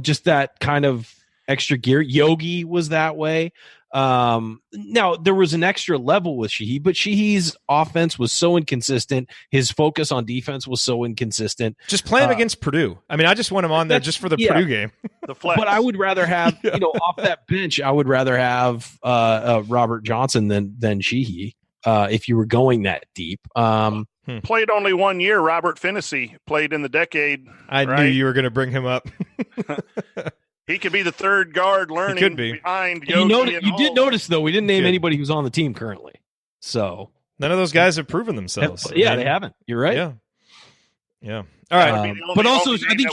just that kind of extra gear. Yogi was that way. Now there was an extra level with Sheehy, but Sheehy's offense was so inconsistent. His focus on defense was so inconsistent. Just play him against Purdue. I mean, I just want him on there just for the Purdue game. The flex. But I would rather have, off that bench, I would rather have Robert Johnson than Sheehy if you were going that deep. played only 1 year. Robert Finney played in the decade. I knew you were going to bring him up. He could be the third guard learning behind Yogi. You did notice, though, we didn't name anybody who's on the team currently. So none of those guys have proven themselves. Yeah, they haven't. You're right. Yeah. All right. But also, I think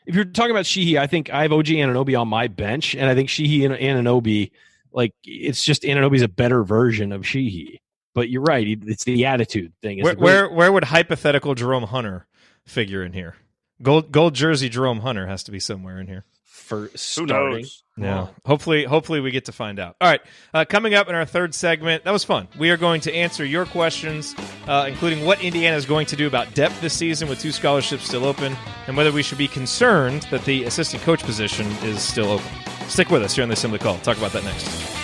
if you're talking about Sheehy, I think I have OG Anunoby on my bench, and I think Sheehy and Anunoby, like, it's just Anunoby's a better version of Sheehy. But you're right; it's the attitude thing. Where would hypothetical Jerome Hunter figure in here? Gold jersey Jerome Hunter has to be somewhere in here. For starting. Yeah. Hopefully we get to find out. All right. Coming up in our third segment, that was fun. We are going to answer your questions, including what Indiana is going to do about depth this season with 2 scholarships still open, and whether we should be concerned that the assistant coach position is still open. Stick with us here on the Assembly Call. Talk about that next.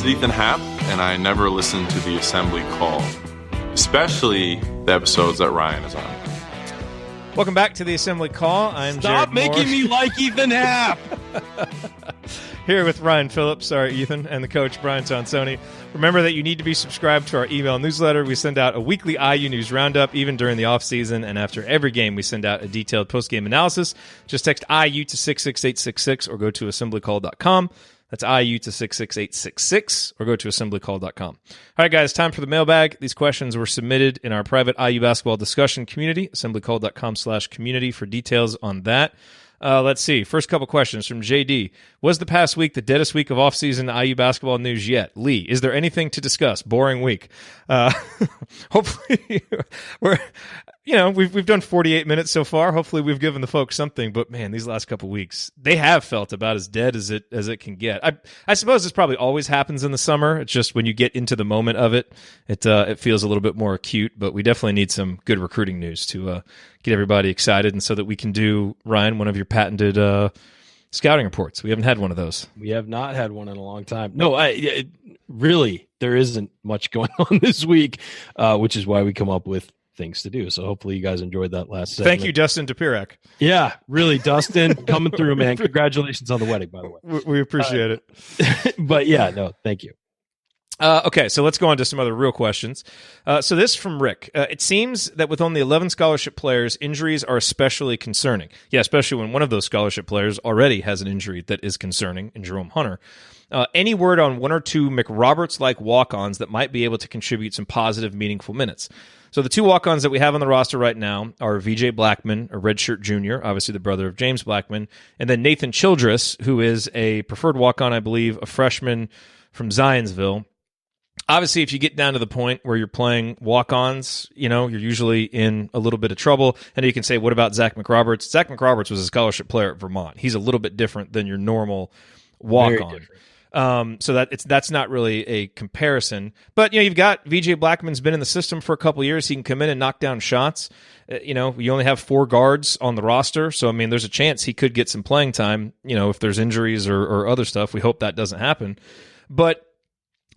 Ethan Happ, and I never listen to the Assembly Call, especially the episodes that Ryan is on. Welcome back to the Assembly Call. I'm Stop Jerod making Moore. me like Ethan Happ. Here with Ryan Phillips, sorry, Ethan, and the coach, Brian Tonsoni. Remember that you need to be subscribed to our email newsletter. We send out a weekly IU News Roundup, even during the offseason, and after every game, we send out a detailed post-game analysis. Just text IU to 66866 or go to assemblycall.com. That's IU to 66866 or go to assemblycall.com. All right, guys, time for the mailbag. These questions were submitted in our private IU basketball discussion community, assemblycall.com/community for details on that. Let's see. First couple questions from JD. Was the past week the deadest week of offseason IU basketball news yet? Lee, is there anything to discuss? Boring week. Hopefully, we've done 48 minutes so far. Hopefully, we've given the folks something. But man, these last couple weeks, they have felt about as dead as it can get. I suppose this probably always happens in the summer. It's just when you get into the moment of it, it feels a little bit more acute. But we definitely need some good recruiting news to get everybody excited, and so that we can do, Ryan, one of your patented scouting reports. We haven't had one of those. We have not had one in a long time. No, really, there isn't much going on this week, which is why we come up with things to do. So hopefully you guys enjoyed that last segment. Thank you, Dustin Dopirak. Yeah, really, Dustin, coming through, man. Congratulations on the wedding, by the way. We appreciate it. But yeah, no, thank you. Okay, so let's go on to some other real questions. So this from Rick. It seems that with only 11 scholarship players, injuries are especially concerning. Yeah, especially when one of those scholarship players already has an injury that is concerning in Jerome Hunter. Any word on 1 or 2 McRoberts-like walk-ons that might be able to contribute some positive, meaningful minutes? So the 2 walk-ons that we have on the roster right now are VJ Blackman, a redshirt junior, obviously the brother of James Blackman, and then Nathan Childress, who is a preferred walk-on, I believe, a freshman from Zionsville. Obviously, if you get down to the point where you're playing walk-ons, you're usually in a little bit of trouble. And you can say, what about Zach McRoberts? Zach McRoberts was a scholarship player at Vermont. He's a little bit different than your normal walk-on. So that's not really a comparison. But, you've got VJ Blackman's been in the system for a couple of years. He can come in and knock down shots. You only have 4 guards on the roster. So, there's a chance he could get some playing time, if there's injuries or other stuff. We hope that doesn't happen. But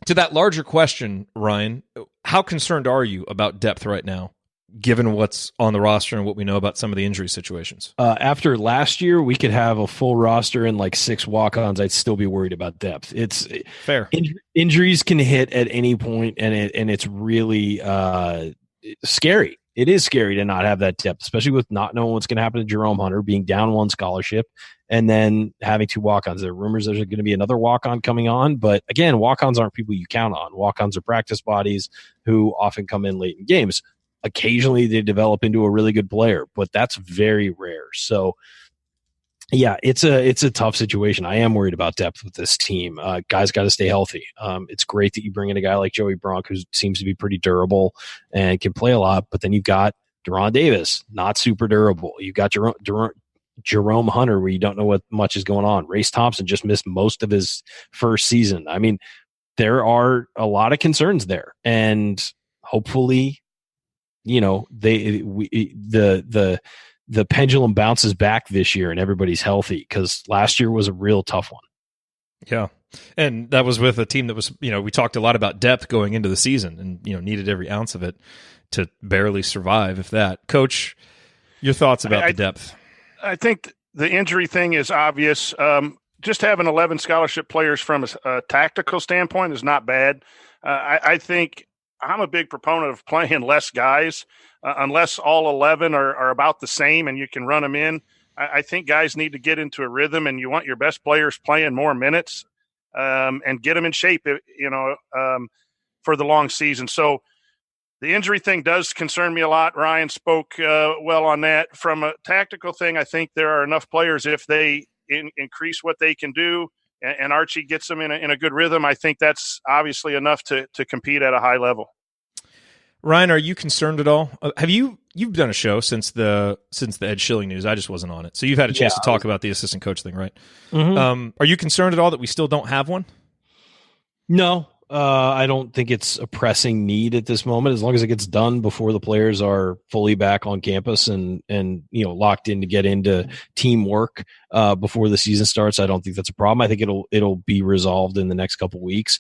to that larger question, Ryan, how concerned are you about depth right now, given what's on the roster and what we know about some of the injury situations? After last year, we could have a full roster and like 6 walk-ons. I'd still be worried about depth. It's fair. Injuries can hit at any point, and it's really scary. It is scary to not have that depth, especially with not knowing what's going to happen to Jerome Hunter, being down 1 scholarship, and then having 2 walk-ons. There are rumors there's going to be another walk-on coming on, but again, walk-ons aren't people you count on. Walk-ons are practice bodies who often come in late in games. Occasionally, they develop into a really good player, but that's very rare. So, yeah, it's a tough situation. I am worried about depth with this team. Guys got to stay healthy. It's great that you bring in a guy like Joey Bronk, who seems to be pretty durable and can play a lot, but then you've got Deron Davis, not super durable. You've got Jerome Hunter, where you don't know what much is going on. Race Thompson just missed most of his first season. There are a lot of concerns there, and hopefully, the pendulum bounces back this year and everybody's healthy, because last year was a real tough one. Yeah. And that was with a team that was, we talked a lot about depth going into the season and, needed every ounce of it to barely survive, if that. Coach, your thoughts about the depth? I think the injury thing is obvious. Just having 11 scholarship players from a tactical standpoint is not bad. I think I'm a big proponent of playing less guys unless all 11 are about the same and you can run them in. I think guys need to get into a rhythm, and you want your best players playing more minutes and get them in shape, for the long season. So the injury thing does concern me a lot. Ryan spoke well on that. From a tactical thing, I think there are enough players if they increase what they can do and Archie gets them in a good rhythm. I think that's obviously enough to compete at a high level. Ryan, are you concerned at all? You've done a show since the Ed Schilling news. I just wasn't on it. So you've had a chance to talk about the assistant coach thing, right? Mm-hmm. Are you concerned at all that we still don't have one? No, I don't think it's a pressing need at this moment. As long as it gets done before the players are fully back on campus and locked in to get into teamwork before the season starts, I don't think that's a problem. I think it'll be resolved in the next couple weeks.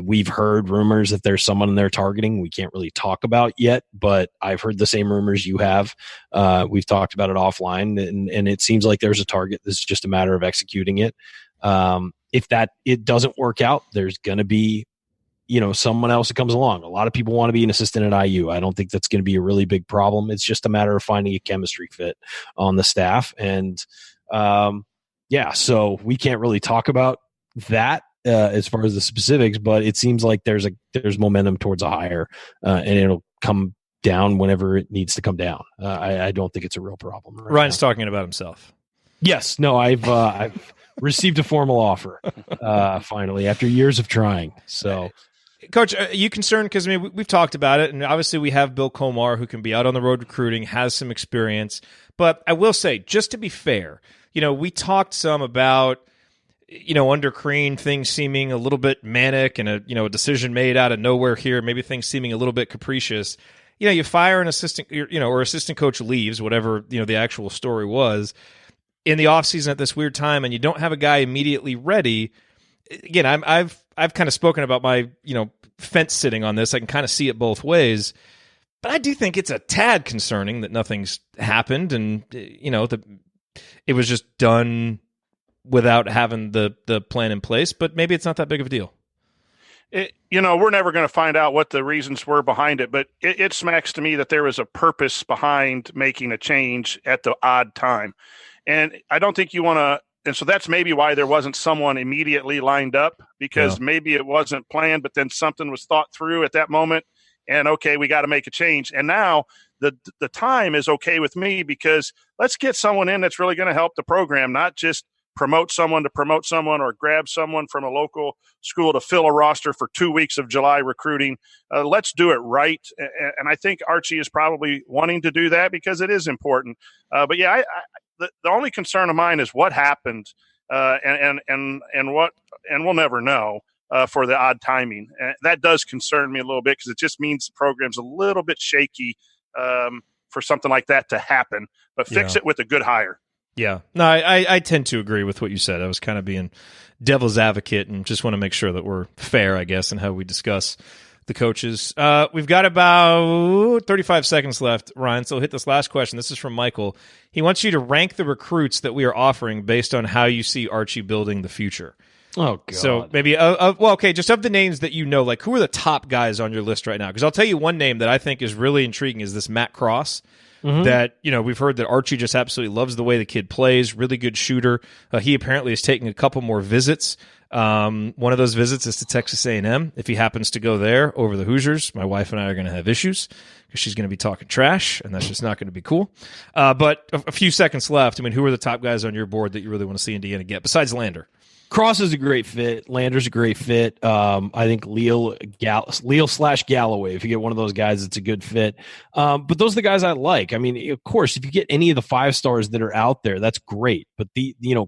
We've heard rumors that there's someone they're targeting we can't really talk about yet, but I've heard the same rumors you have. We've talked about it offline, and it seems like there's a target. This is just a matter of executing it. If it doesn't work out, there's going to be, someone else that comes along. A lot of people want to be an assistant at IU. I don't think that's going to be a really big problem. It's just a matter of finding a chemistry fit on the staff. And so we can't really talk about that as far as the specifics, but it seems like there's momentum towards a hire, and it'll come down whenever it needs to come down. I don't think it's a real problem. Ryan's talking about himself. Yes. No, I've received a formal offer finally after years of trying. So, Coach, are you concerned? Because we've talked about it, and obviously we have Bill Komar, who can be out on the road recruiting, has some experience. But I will say, just to be fair, we talked some about under Crean, things seeming a little bit manic and a decision made out of nowhere here, maybe things seeming a little bit capricious. You fire an assistant, or assistant coach leaves, whatever, the actual story was, in the offseason at this weird time, and you don't have a guy immediately ready. Again, I've kind of spoken about my, fence sitting on this. I can kind of see it both ways, but I do think it's a tad concerning that nothing's happened, and, it was just done without having the plan in place, but maybe it's not that big of a deal. We're never going to find out what the reasons were behind it, but it smacks to me that there was a purpose behind making a change at the odd time. And I don't think you want to, and so that's maybe why there wasn't someone immediately lined up, because maybe it wasn't planned, but then something was thought through at that moment, and okay, we got to make a change. And now the time is okay with me, because let's get someone in that's really going to help the program, not just promote someone or grab someone from a local school to fill a roster for 2 weeks of July recruiting. Let's do it right. And I think Archie is probably wanting to do that because it is important. But yeah, the only concern of mine is what happened, and we'll never know for the odd timing. And that does concern me a little bit, because it just means the program's a little bit shaky for something like that to happen. But fix it with a good hire. Yeah. No, I tend to agree with what you said. I was kind of being devil's advocate and just want to make sure that we're fair, I guess, in how we discuss the coaches. We've got about 35 seconds left, Ryan, so we'll hit this last question. This is from Michael. He wants you to rank the recruits that we are offering based on how you see Archie building the future. Oh, God. So maybe, just of the names that like, who are the top guys on your list right now? Because I'll tell you one name that I think is really intriguing is this Matt Cross. Mm-hmm. That, we've heard that Archie just absolutely loves the way the kid plays, really good shooter. He apparently is taking a couple more visits. One of those visits is to Texas A&M. If he happens to go there over the Hoosiers, my wife and I are going to have issues because she's going to be talking trash, and that's just not going to be cool. But a few seconds left. Who are the top guys on your board that you really want to see Indiana get, besides Lander? Cross is a great fit. Lander's a great fit. I think Leal/Galloway, if you get one of those guys, it's a good fit. But those are the guys I like. Of course, if you get any of the 5 stars that are out there, that's great. But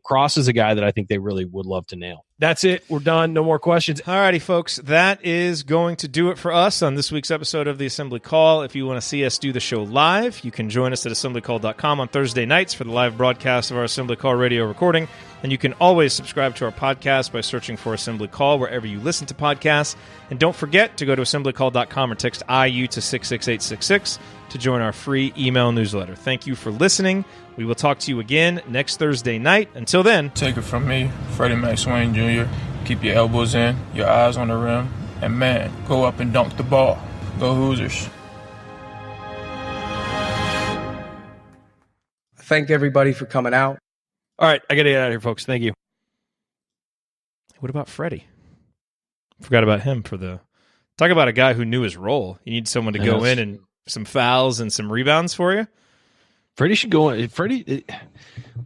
Cross is a guy that I think they really would love to nail. That's it. We're done. No more questions. All righty, folks. That is going to do it for us on this week's episode of the Assembly Call. If you want to see us do the show live, you can join us at assemblycall.com on Thursday nights for the live broadcast of our Assembly Call radio recording. And you can always subscribe to our podcast by searching for Assembly Call wherever you listen to podcasts. And don't forget to go to assemblycall.com or text IU to 66866 to join our free email newsletter. Thank you for listening. We will talk to you again next Thursday night. Until then, take it from me, Freddie McSwain Jr. Keep your elbows in, your eyes on the rim, and man, go up and dunk the ball. Go Hoosiers. Thank everybody for coming out. All right, I got to get out of here, folks. Thank you. What about Freddie? Forgot about him for the... Talk about a guy who knew his role. You need someone to go in and some fouls and some rebounds for you. Freddie should go on. Freddie,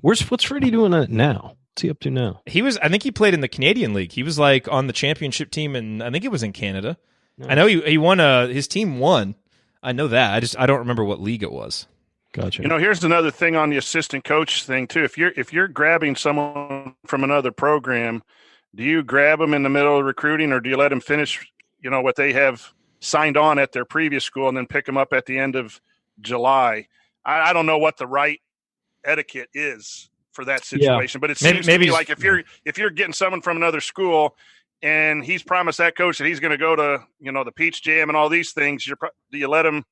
what's Freddie doing now? What's he up to now? I think he played in the Canadian League. He was like on the championship team, and I think it was in Canada. Nice. I know he won. His team won. I know that. I don't remember what league it was. Gotcha. Here's another thing on the assistant coach thing too. If you're grabbing someone from another program, do you grab them in the middle of recruiting, or do you let them finish, what they have signed on at their previous school and then pick them up at the end of July? I don't know what the right etiquette is for that situation, but it seems to me like if you're getting someone from another school and he's promised that coach that he's going to go to, the Peach Jam and all these things, do you let him?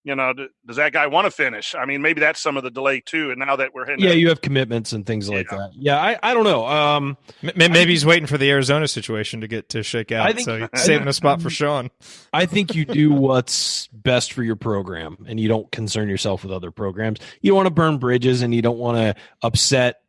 Does that guy want to finish? I mean, maybe that's some of the delay too. And now that we're heading, you have commitments and things like that. Yeah, I don't know. Maybe he's waiting for the Arizona situation to shake out. So he's saving a spot for Sean. I think you do what's best for your program, and you don't concern yourself with other programs. You don't want to burn bridges, and you don't want to upset,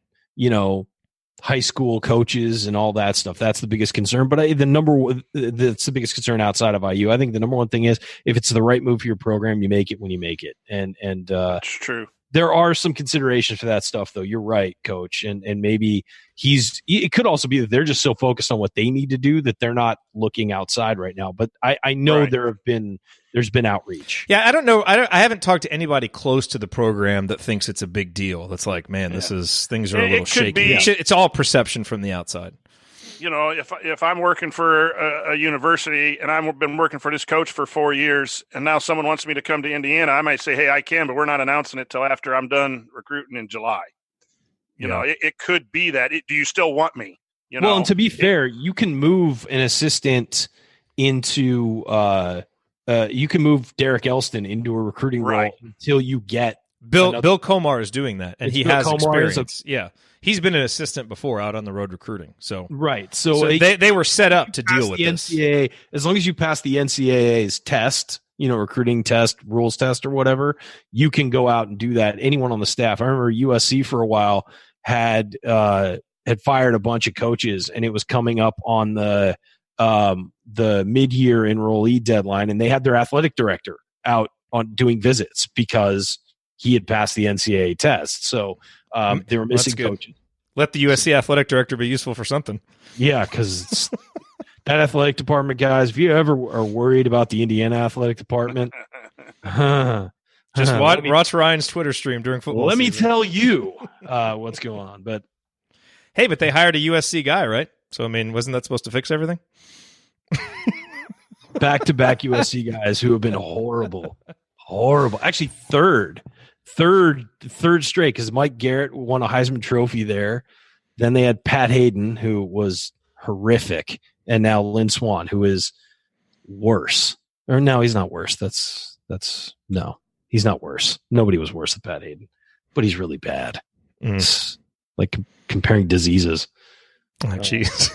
high school coaches and all that stuff. That's the biggest concern. But that's the biggest concern outside of IU. I think the number one thing is if it's the right move for your program, you make it when you make it. And it's true. There are some considerations for that stuff, though. You're right, Coach. And maybe it could also be that they're just so focused on what they need to do that they're not looking outside right now. But I know there's been outreach. Yeah, I don't know. I haven't talked to anybody close to the program that thinks it's a big deal. That's like, man, things are a little shaky. It's all perception from the outside. If I'm working for a university and I've been working for this coach for 4 years, and now someone wants me to come to Indiana, I might say, hey, I can, but we're not announcing it till after I'm done recruiting in July. It could be that. Do you still want me? Well, and to be fair, you can move an assistant into you can move Derek Elston into a recruiting role until you get Bill Komar is doing that, and he has experience. He's been an assistant before out on the road recruiting. So they were set up to deal with the NCAA. As long as you pass the NCAA's test, recruiting test, rules test, or whatever, you can go out and do that. Anyone on the staff. I remember USC for a while had fired a bunch of coaches, and it was coming up on the mid-year enrollee deadline, and they had their athletic director out on doing visits because he had passed the NCAA test. So they were missing coaches. Let the USC athletic director be useful for something. Yeah, because that athletic department, guys, if you ever are worried about the Indiana athletic department, just watch Ryan's Twitter stream during football season. Let me tell you what's going on. But hey, but they hired a USC guy, right? So, I mean, wasn't that supposed to fix everything? Back-to-back USC guys who have been horrible. Actually, third straight, because Mike Garrett won a Heisman Trophy there. Then they had Pat Hayden, who was horrific, and now Lynn Swann, who is worse. Or no, he's not worse. No, he's not worse. Nobody was worse than Pat Hayden, but he's really bad. It's like comparing diseases. Oh, jeez.